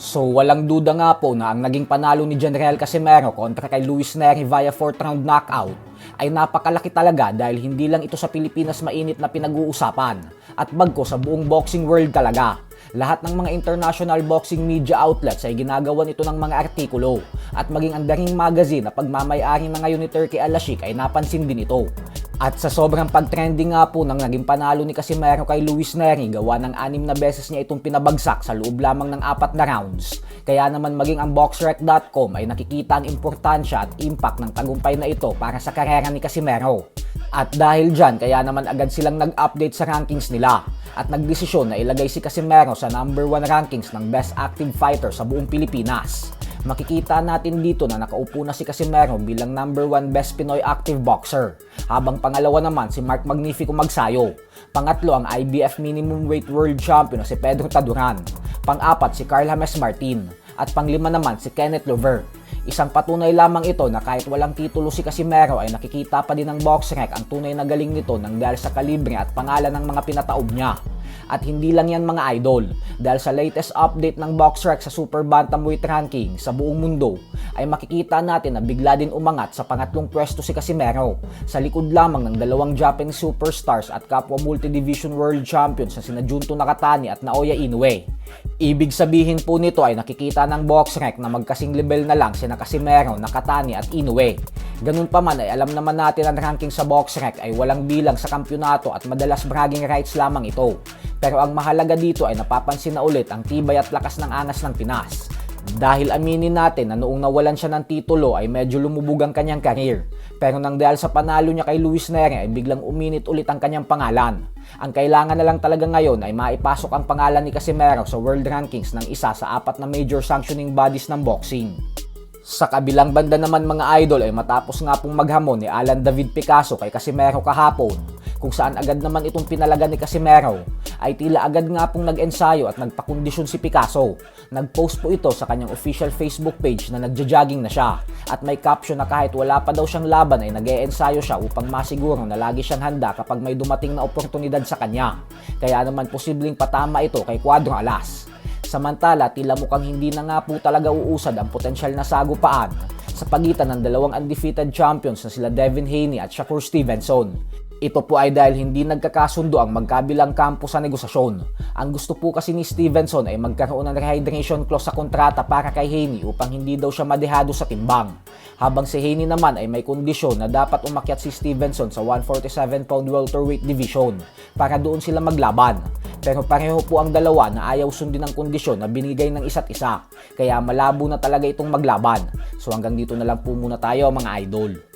So walang duda nga po na ang naging panalo ni Janriel Casimero kontra kay Luis Nery via 4th round knockout ay napakalaki talaga dahil hindi lang ito sa Pilipinas mainit na pinag-uusapan at bagko sa buong boxing world talaga. Lahat ng mga international boxing media outlets ay ginagawan ito ng mga artikulo at maging ang daring magazine na pagmamayari na ngayon ni Turki Al-Ashik ay napansin din ito. At sa sobrang pag-trending nga po ng naging panalo ni Casimero kay Luis Nery, gawa ng 6 na beses niya itong pinabagsak sa loob lamang ng 4 na rounds. Kaya naman maging ang BoxRec.com ay nakikita ang importansya at impact ng tagumpay na ito para sa karera ni Casimero. At dahil dyan, kaya naman agad silang nag-update sa rankings nila at nagdesisyon na ilagay si Casimero sa number 1 rankings ng Best Active Fighter sa buong Pilipinas. Makikita natin dito na nakaupo na si Casimero bilang number 1 Best Pinoy Active Boxer, habang pangalawa naman si Mark Magnifico Magsayo, pangatlo ang IBF Minimum Weight World Champion na si Pedro Taduran, pang-apat si Carl James Martin, at panglima naman si Kenneth Lover. Isang patunay lamang ito na kahit walang titulo si Casimero ay nakikita pa din ng BoxRec ang tunay na galing nito nang dahil sa kalibre at pangalan ng mga pinataob niya. At hindi lang yan mga idol, dahil sa latest update ng BoxRec sa Super Bantamweight ranking sa buong mundo, ay makikita natin na bigla din umangat sa pangatlong pwesto si Casimero, sa likod lamang ng dalawang Japanese superstars at kapwa multi-division world champions na sina Junto Nakatani at Naoya Inoue. Ibig sabihin po nito ay nakikita ng BoxRec na magkasing level na lang sina Casimero, Nakatani at Inoue. Ganun pa man ay alam naman natin ang ranking sa BoxRec ay walang bilang sa kampyonato at madalas bragging rights lamang ito. Pero ang mahalaga dito ay napapansin na ulit ang tibay at lakas ng angas ng Pinas. Dahil aminin natin na noong nawalan siya ng titulo ay medyo lumubog ang kanyang career. Pero nang dahil sa panalo niya kay Luis Nery ay biglang uminit ulit ang kanyang pangalan. Ang kailangan na lang talaga ngayon ay maipasok ang pangalan ni Casimero sa world rankings ng isa sa 4 na major sanctioning bodies ng boxing. Sa kabilang banda naman mga idol ay matapos nga pong maghamon ni Alan David Picasso kay Casimero kahapon, kung saan agad naman itong pinalaga ni Casimero, ay tila agad nga pong nag-ensayo at nagpakondisyon si Picasso. Nag-post po ito sa kanyang official Facebook page na nagja-jogging na siya at may caption na kahit wala pa daw siyang laban ay nag-e-ensayo siya upang masiguro na lagi siyang handa kapag may dumating na oportunidad sa kanya. Kaya naman posibleng patama ito kay Cuadro Alas. Samantala, tila mukhang hindi na nga po talaga uusad ang potensyal na sagupaan sa pagitan ng dalawang undefeated champions na sila Devin Haney at Shakur Stevenson. Ito po ay dahil hindi nagkakasundo ang magkabilang kampo sa negosasyon. Ang gusto po kasi ni Stevenson ay magkaroon ng rehydration clause sa kontrata para kay Haney upang hindi daw siya madehado sa timbang. Habang si Haney naman ay may kondisyon na dapat umakyat si Stevenson sa 147-pound welterweight division para doon sila maglaban. Pero pareho po ang dalawa na ayaw sundin ang kondisyon na binigay ng isa't isa. Kaya malabo na talaga itong maglaban. So hanggang dito na lang po muna tayo mga idol.